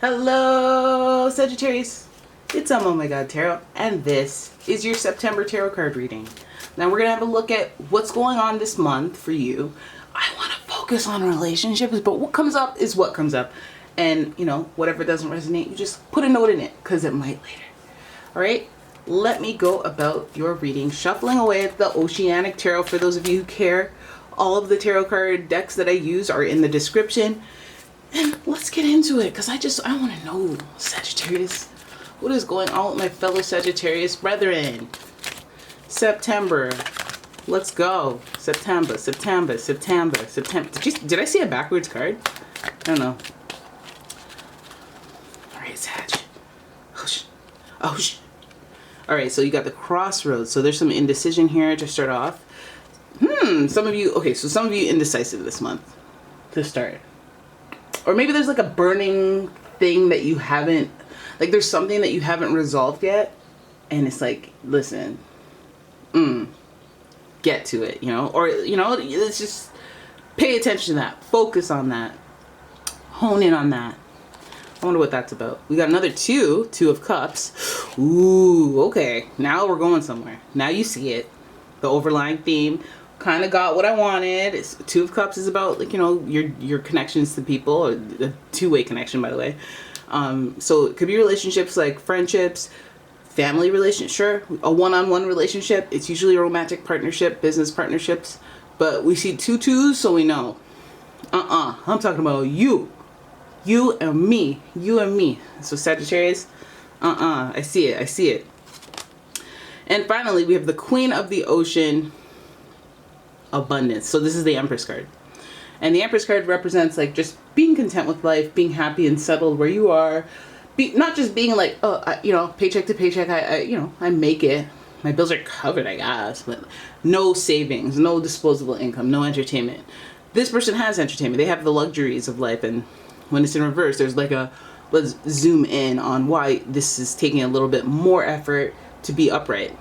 Hello, Sagittarius. It's OMG Tarot, and this is your September tarot card reading. Now we're going to have a look at what's going on this month for you. I want to focus on relationships, but what comes up is what comes up. And, you know, whatever doesn't resonate, you just put a note in it, because it might later. All right, let me go about your reading. Shuffling away at the Oceanic Tarot for those of you who care. All of the tarot card decks that I use are in the description. And let's get into it, because I want to know, Sagittarius, what is going on with my fellow Sagittarius brethren? September. Let's go. September. Did I see a backwards card? I don't know. All right, Sag. Oh, all right, so you got the crossroads. So there's some indecision here to start off. Some of you indecisive this month to start. Or maybe there's like a burning thing that you haven't, like there's something that you haven't resolved yet. And it's like, listen, get to it, you know? Or, you know, let's just pay attention to that. Focus on that. Hone in on that. I wonder what that's about. We got another two of cups. Ooh, okay. Now we're going somewhere. Now you see it. The overlying theme. Kind of got what I wanted. Two of Cups is about, like, you know, your connections to people, or a two-way connection, by the way. So it could be relationships like friendships, family relationships, sure, a one-on-one relationship. It's usually a romantic partnership, business partnerships, but we see two twos, so we know. I'm talking about you and me, So Sagittarius, I see it. And finally, we have the Queen of the Ocean. Abundance. So this is the Empress card, and the Empress card represents like just being content with life, being happy and settled where you are, not just being like, you know, paycheck to paycheck, I make it, my bills are covered, I guess, but no savings, no disposable income, no entertainment. This person has entertainment. They have the luxuries of life, and when it's in reverse, there's like let's zoom in on why this is taking a little bit more effort to be upright.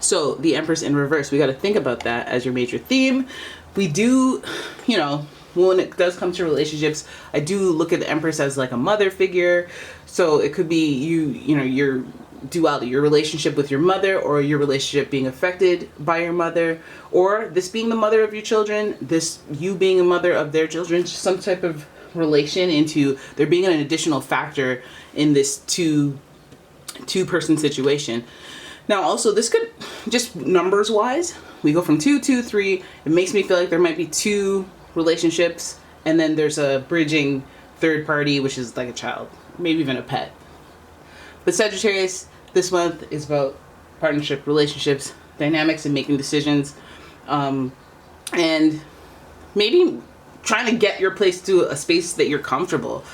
So the Empress in reverse, we got to think about that as your major theme. We do, you know, when it does come to relationships, I do look at the Empress as like a mother figure. So it could be you know, your duality, your relationship with your mother, or your relationship being affected by your mother, or this being the mother of your children, this you being a mother of their children, some type of relation into there being an additional factor in this two-person situation. Now, also, this could, just numbers-wise, we go from 2, 2, 3. It makes me feel like there might be two relationships, and then there's a bridging third party, which is like a child, maybe even a pet. But Sagittarius, this month is about partnership, relationships, dynamics, and making decisions, and maybe trying to get your place to a space that you're comfortable,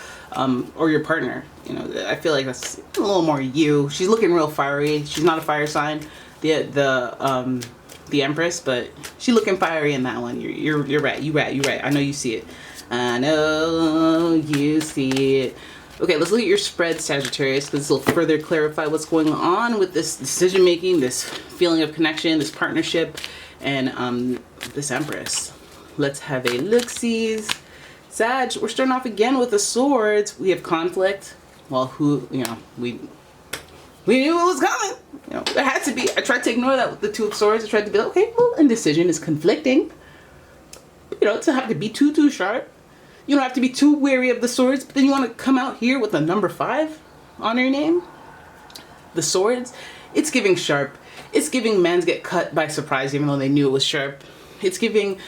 or your partner. You know, I feel like that's a little more you. She's looking real fiery. She's not a fire sign, the Empress, but she's looking fiery in that one. You're right. You right. I know you see it. I know you see it. Okay, let's look at your spread, Sagittarius, because this will further clarify what's going on with this decision making, this feeling of connection, this partnership, and this Empress. Let's have a look-sees. Sag, we're starting off again with the swords. We have conflict. Well, we knew it was coming. You know, there had to be. I tried to ignore that with the two of swords. I tried to be like, okay, well, indecision is conflicting. You know, to have to be too sharp. You don't have to be too wary of the swords, but then you want to come out here with a number 5 on your name. The swords, it's giving sharp. It's giving mans get cut by surprise even though they knew it was sharp. It's giving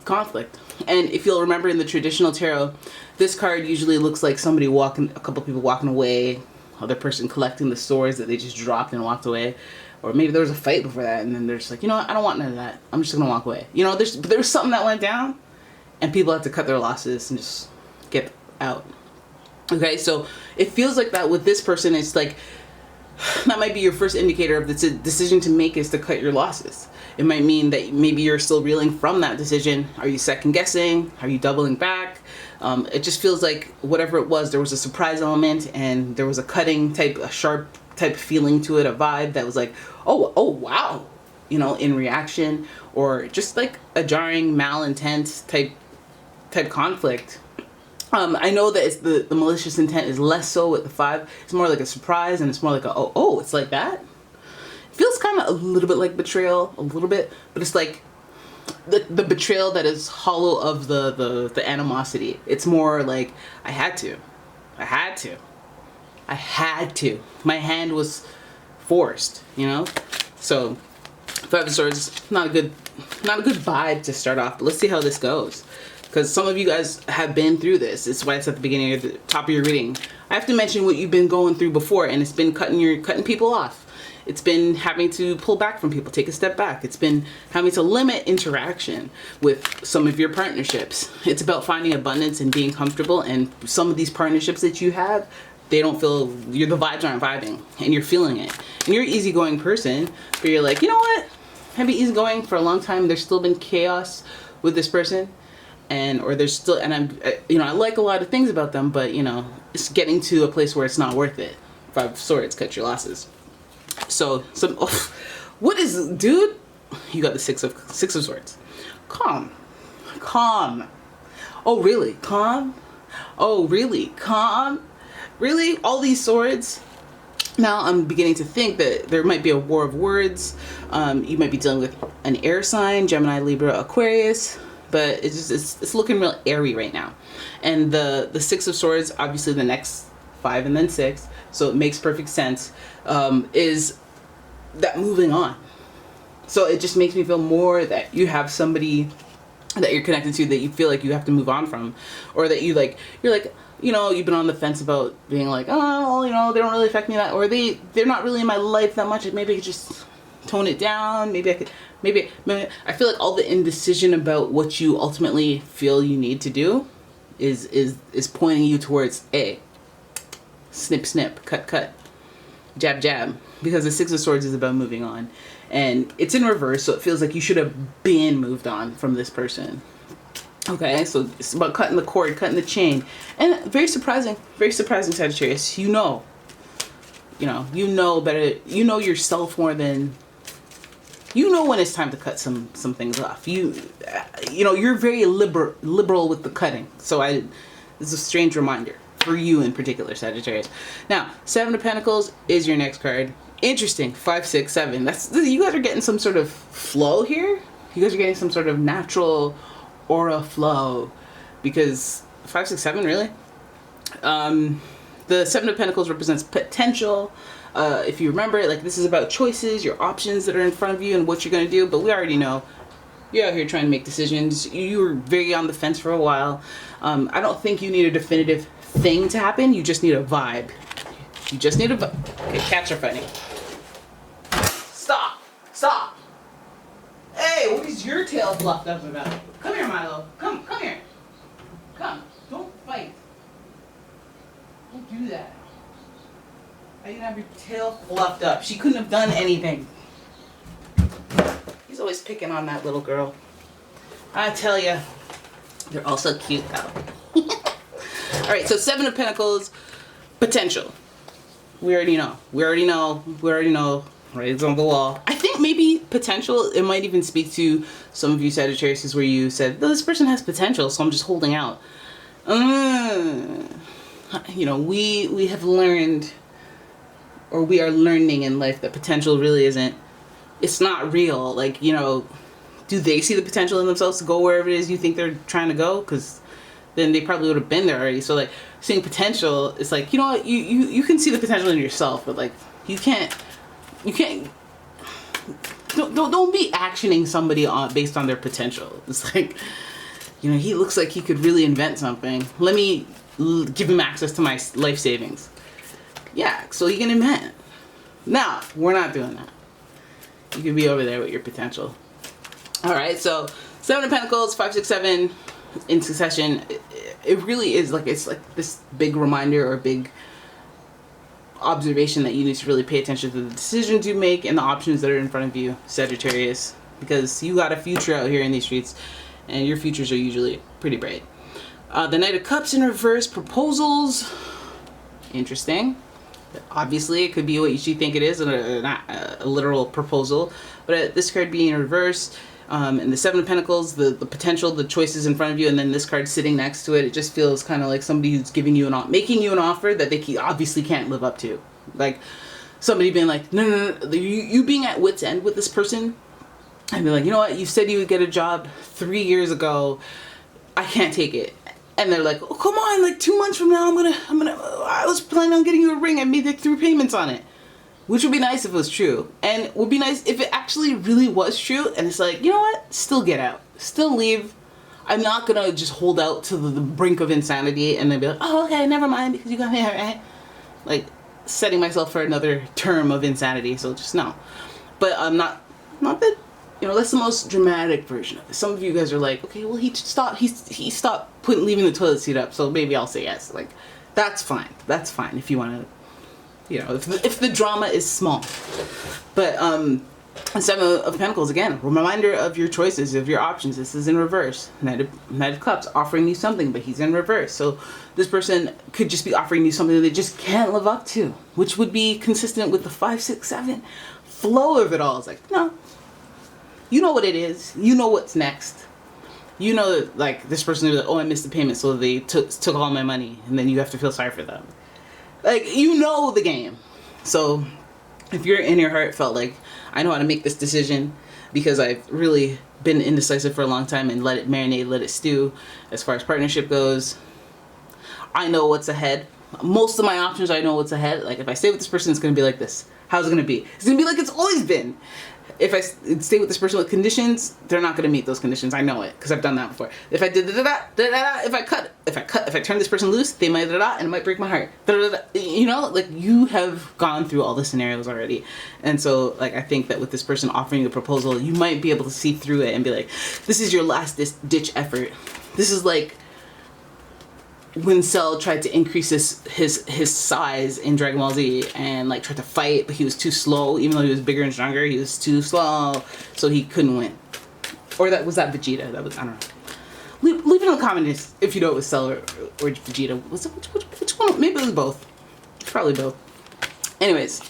conflict. And if you'll remember in the traditional tarot, this card usually looks like somebody a couple people walking away, other person collecting the swords that they just dropped and walked away, or maybe there was a fight before that and then they're just like, you know what, I don't want none of that, I'm just gonna walk away. You know, there's something that went down and people have to cut their losses and just get out. Okay, so it feels like that with this person. It's like that might be your first indicator of the decision to make is to cut your losses. It might mean that maybe you're still reeling from that decision. Are you second guessing? Are you doubling back? It just feels like whatever it was, there was a surprise element and there was a cutting type, a sharp type feeling to it, a vibe that was like, oh wow, you know, in reaction, or just like a jarring malintent type conflict. I know that it's the malicious intent is less so with the 5. It's more like a surprise, and it's more like a, oh, it's like that. It feels kind of a little bit like betrayal, a little bit, but it's like the betrayal that is hollow of the animosity. It's more like, I had to. My hand was forced, you know? So 5 of Swords, not a good vibe to start off, but let's see how this goes. Because some of you guys have been through this. It's why it's at the beginning of the top of your reading. I have to mention what you've been going through before, and it's been cutting people off. It's been having to pull back from people, take a step back. It's been having to limit interaction with some of your partnerships. It's about finding abundance and being comfortable, and some of these partnerships that you have, they don't feel, the vibes aren't vibing, and you're feeling it. And you're an easygoing person, but you're like, you know what? I've been easygoing for a long time. There's still been chaos with this person. Or there's still, and I like a lot of things about them, but it's getting to a place where it's not worth it. 5 of Swords, cut your losses. So what is, dude? You got the 6 of Swords. Calm. Oh really? Calm? Oh really? Calm? Really? All these swords? Now I'm beginning to think that there might be a war of words. You might be dealing with an air sign, Gemini, Libra, Aquarius. But it's looking real airy right now. And the 6 of Swords, obviously the next 5 and then 6, so it makes perfect sense, is that moving on. So it just makes me feel more that you have somebody that you're connected to that you feel like you have to move on from, or that you're like, you've been on the fence about being like, oh, they don't really affect me that, or they're not really in my life that much. Maybe I could just tone it down. Maybe I feel like all the indecision about what you ultimately feel you need to do is pointing you towards a snip, snip, cut, cut, jab, jab, because the 6 of Swords is about moving on, and it's in reverse, so it feels like you should have been moved on from this person. Okay, so it's about cutting the cord, cutting the chain, and very surprising Sagittarius. You know better. You know yourself more than. You know when it's time to cut some things off. You're very liberal with the cutting. So this is a strange reminder for you in particular, Sagittarius. Now, 7 of Pentacles is your next card. Interesting. 5, 6, 7. You guys are getting some sort of flow here. You guys are getting some sort of natural aura flow, because 5, 6, 7 really. The 7 of Pentacles represents potential. If you remember, this is about choices, your options that are in front of you and what you're going to do. But we already know you're out here trying to make decisions. You were very on the fence for a while. I don't think you need a definitive thing to happen. You just need a vibe. Okay, cats are fighting. Stop. Hey, what is your tail fluffed up about? Come here, Milo. Come here. Come. Don't fight. Don't do that. I didn't have your tail fluffed up. She couldn't have done anything. He's always picking on that little girl. I tell you, they're all so cute though. Alright, so 7 of Pentacles, potential. We already know. Right, it's on the wall. I think maybe potential, it might even speak to some of you Sagittarius where you said, this person has potential, so I'm just holding out. We have learned, or we are learning in life, that potential really isn't, it's not real. Do they see the potential in themselves to go wherever it is you think they're trying to go? Because then they probably would have been there already. So seeing potential, it's like, you know what, you can see the potential in yourself, but you can't don't be actioning somebody based on their potential. It's like, he looks like he could really invent something. Let me give him access to my life savings. Yeah, so he can invent. Now, we're not doing that. You can be over there with your potential. Alright, so 7 of Pentacles, 5, 6, 7 in succession. It really is it's like this big reminder or big observation that you need to really pay attention to the decisions you make and the options that are in front of you, Sagittarius, because you got a future out here in these streets, and your futures are usually pretty bright. The Knight of Cups in reverse, proposals. Interesting. Obviously, it could be what you think it is, a literal proposal. But this card being in reverse, And the Seven of Pentacles, the potential, the choices in front of you, and then this card sitting next to it, it just feels kind of like somebody who's giving you making you an offer that they obviously can't live up to. Like somebody being like, no, you being at wit's end with this person, and be like, you know what, you said you would get a job 3 years ago, I can't take it. And they're like, oh, come on, like 2 months from now, I was planning on getting you a ring. I made like 3 payments on it. Which would be nice if it was true. And it would be nice if it actually really was true. And it's like, you know what? Still get out. Still leave. I'm not going to just hold out to the brink of insanity and then be like, oh, okay, never mind because you got me, right? Like setting myself for another term of insanity. So just no. But I'm not that, you know, that's the most dramatic version of it. Some of you guys are like, okay, well, he stopped leaving the toilet seat up. So maybe I'll say yes. Like, that's fine. That's fine if you want to. You know, if the drama is small. But Seven of Pentacles, again, reminder of your choices, of your options. This is in reverse. Knight of Cups, offering you something, but he's in reverse. So this person could just be offering you something that they just can't live up to, which would be consistent with the 5, 6, 7 flow of it all. It's like, no, you know what it is. You know what's next. You know that, like, this person is like, oh, I missed the payment, so they took all my money, and then you have to feel sorry for them. Like, you know the game. So if you're in your heart felt like, I know how to make this decision because I've really been indecisive for a long time and let it marinate, let it stew as far as partnership goes. I know what's ahead. Most of my options, I know what's ahead. Like, if I stay with this person, it's going to be like this. How's it going to be? It's going to be like it's always been. If I stay with this person with conditions, they're not going to meet those conditions. I know it because I've done that before. If I did if I turn this person loose, they might and it might break my heart. You know, like, you have gone through all the scenarios already. And so, like, I think that with this person offering a proposal, you might be able to see through it and be like, this is your last ditch effort. This is like when Cell tried to increase his size in Dragon Ball Z and like tried to fight, but he was too slow. Even though he was bigger and stronger, he was too slow, so he couldn't win. Or was that Vegeta? That was, I don't know. Leave it in the comments if you know it was Cell or Vegeta. Was it which one? Maybe it was both. Probably both. Anyways,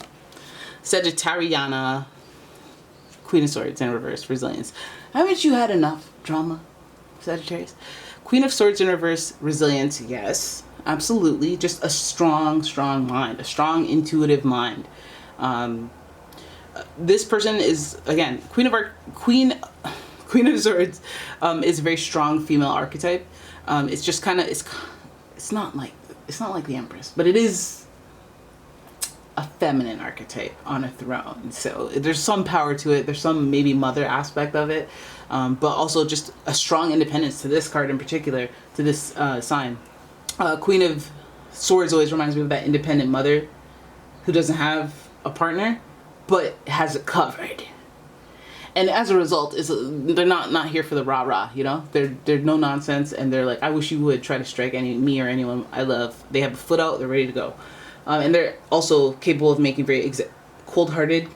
Sagittariana, Queen of Swords in reverse, resilience. Haven't you had enough drama, Sagittarius? Queen of Swords in reverse, resilience, yes, absolutely. Just a strong mind, a strong intuitive mind. This person is, again, Queen of Swords is a very strong female archetype. It's just kind of, it's not like the Empress, but it is a feminine archetype on a throne. So there's some power to it. There's some maybe mother aspect of it. But also just a strong independence to this card in particular, to this sign. Queen of Swords always reminds me of that independent mother who doesn't have a partner, but has it covered. And as a result, they're not here for the rah-rah, you know? They're no nonsense, and they're like, I wish you would try to strike me or anyone I love. They have a foot out, they're ready to go. And they're also capable of making very cold-hearted,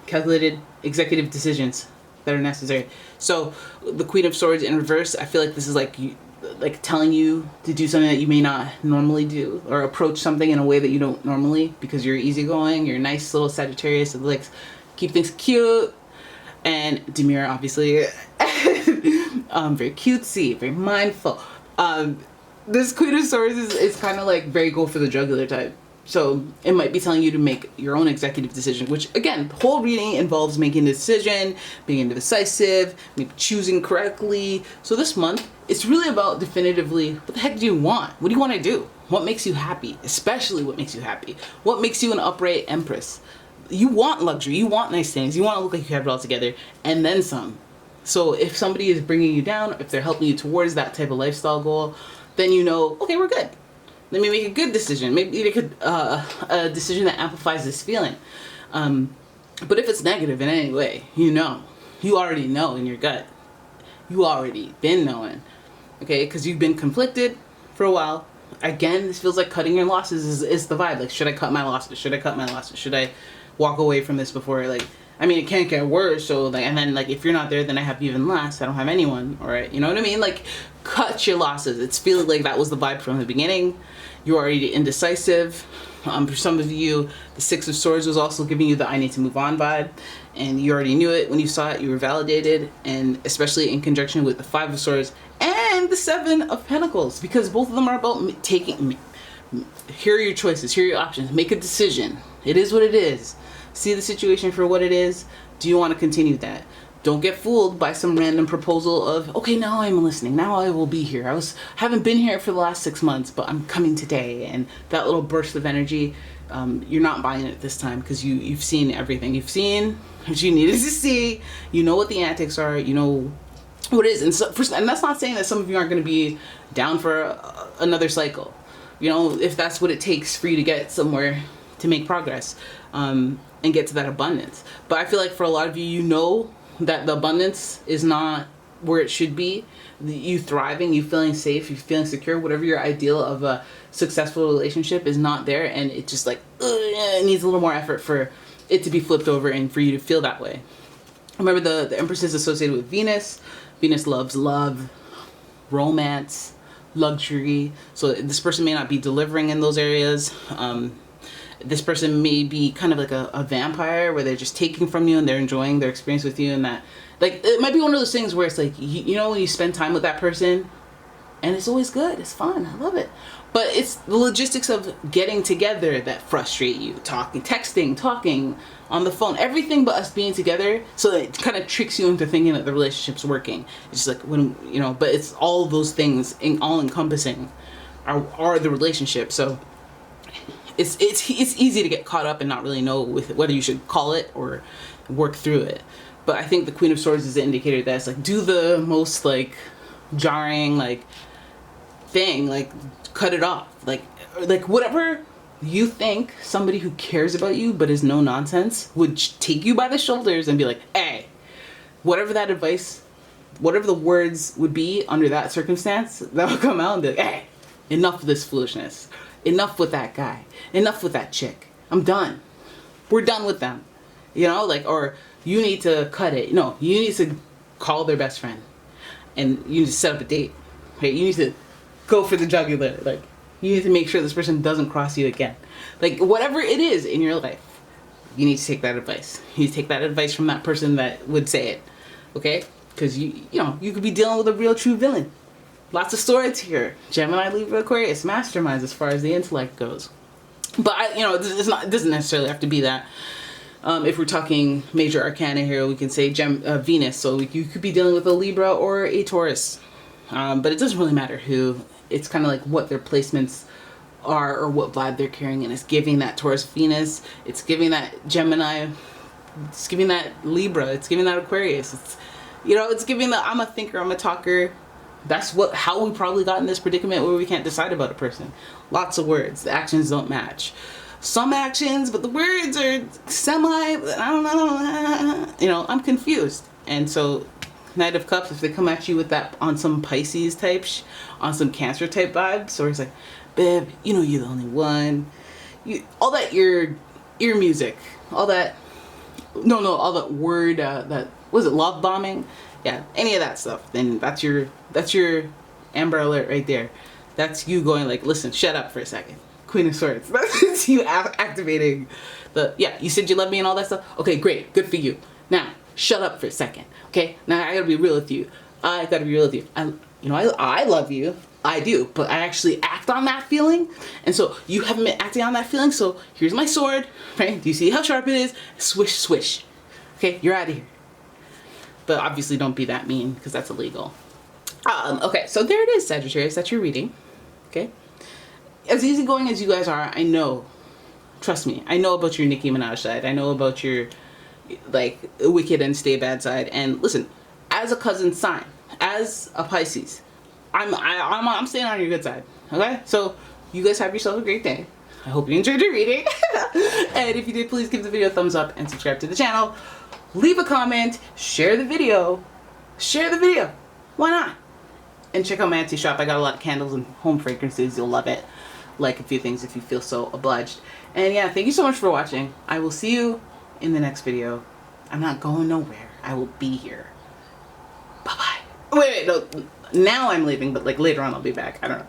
calculated, executive decisions that are necessary. So the Queen of Swords in reverse, I feel like this is like telling you to do something that you may not normally do, or approach something in a way that you don't normally, because you're easygoing, you're a nice little Sagittarius that likes keep things cute and demure, obviously. Very cutesy, very mindful. This Queen of Swords is kind of like very go for the jugular type. So it might be telling you to make your own executive decision, which, again, the whole reading involves making a decision, being indecisive, maybe choosing correctly. So this month, it's really about definitively, what the heck do you want? What do you want to do? What makes you happy? Especially what makes you happy. What makes you an upright Empress? You want luxury. You want nice things. You want to look like you have it all together, and then some. So if somebody is bringing you down, if they're helping you towards that type of lifestyle goal, then you know, okay, we're good. Let me make a good decision. Maybe make a decision that amplifies this feeling. But if it's negative in any way, you already know in your gut. You already been knowing, okay? Because you've been conflicted for a while. Again, this feels like cutting your losses is the vibe. Like, should I cut my losses? Should I cut my losses? Should I walk away from this before, like, I mean, it can't get worse. So, like, and then, like, if you're not there, then I have even less. I don't have anyone, all right? You know what I mean? Like, cut your losses. It's feeling like that was the vibe from the beginning. You're already indecisive. For some of you, the Six of Swords was also giving you the I need to move on vibe, and you already knew it when you saw it. You were validated, and especially in conjunction with the Five of Swords and the Seven of Pentacles, because both of them are about taking. Here are your choices. Here are your options. Make a decision. It is what it is. See the situation for what it is. Do you want to continue that? Don't get fooled by some random proposal of, okay, now I'm listening. Now I will be here. Haven't been here for the last 6 months, but I'm coming today. And that little burst of energy, you're not buying it this time, because you've seen everything. You've seen what you needed to see. You know what the antics are. You know what it is. And that's not saying that some of you aren't going to be down for another cycle. You know, if that's what it takes for you to get somewhere, to make progress, and get to that abundance. But I feel like for a lot of you, you know that the abundance is not where it should be. You thriving, you feeling safe, you feeling secure, whatever your ideal of a successful relationship is not there, and it just like it needs a little more effort for it to be flipped over and for you to feel that way. Remember, the Empress is associated with Venus. Venus loves love, romance, luxury. So this person may not be delivering in those areas. This person may be kind of like a vampire, where they're just taking from you and they're enjoying their experience with you, and that, like, it might be one of those things where it's like, you know, when you spend time with that person and it's always good, it's fun, I love it, but it's the logistics of getting together that frustrate you. Texting, talking on the phone, everything but us being together. So it kind of tricks you into thinking that the relationship's working. It's just like, when, you know, but it's all those things all encompassing are the relationship. So it's easy to get caught up and not really know whether you should call it or work through it. But I think the Queen of Swords is the indicator that it's like, do the most like jarring like thing, like cut it off, like whatever you think somebody who cares about you but is no nonsense would take you by the shoulders and be like, hey, whatever that advice, whatever the words would be under that circumstance, that will come out and be like, hey, enough of this foolishness. Enough with that guy. Enough with that chick. I'm done. We're done with them. You know, like, or you need to cut it. No, you need to call their best friend and you need to set up a date. Okay, you need to go for the jugular. Like, you need to make sure this person doesn't cross you again. Like, whatever it is in your life, you need to take that advice. You need to take that advice from that person that would say it. Okay? Because you know, you could be dealing with a real true villain. Lots of swords here. Gemini, Libra, Aquarius, masterminds as far as the intellect goes. But you know, it doesn't necessarily have to be that. If we're talking major arcana here, we can say Venus. So you could be dealing with a Libra or a Taurus. But it doesn't really matter who. It's kind of like what their placements are or what vibe they're carrying. And it's giving that Taurus Venus. It's giving that Gemini. It's giving that Libra. It's giving that Aquarius. It's, you know, it's giving the I'm a thinker, I'm a talker. That's how we probably got in this predicament where we can't decide about a person. Lots of words. The actions don't match. Some actions, but the words are semi, I don't know. You know, I'm confused. And so Knight of Cups, if they come at you with that on some Pisces type, on some Cancer type vibes, so it's like, babe, you know you're the only one. All that ear music, all that, all that word, that, was it love bombing? Yeah, any of that stuff, then that's your Amber Alert right there. That's you going like, listen, shut up for a second. Queen of Swords. That's you activating yeah, you said you love me and all that stuff. Okay, great, good for you. Now, shut up for a second. Okay, now I gotta be real with you. I love you. I do, but I actually act on that feeling. And so you haven't been acting on that feeling, so here's my sword, right? Do you see how sharp it is? Swish, swish. Okay, you're out of here. But obviously don't be that mean, because that's illegal. Okay, so there it is, Sagittarius. That's your reading. Okay? As easygoing as you guys are, I know. Trust me. I know about your Nicki Minaj side. I know about your, like, wicked and stay bad side. And listen, as a cousin sign, as a Pisces, I'm staying on your good side. Okay? So you guys have yourself a great day. I hope you enjoyed your reading. And if you did, please give the video a thumbs up and subscribe to the channel. Leave a comment, share the video. Share the video. Why not? And check out my Etsy shop. I got a lot of candles and home fragrances. You'll love it. Like a few things if you feel so obliged. And yeah, thank you so much for watching. I will see you in the next video. I'm not going nowhere. I will be here. Bye-bye. Wait, no. Now I'm leaving, but like later on I'll be back. I don't know.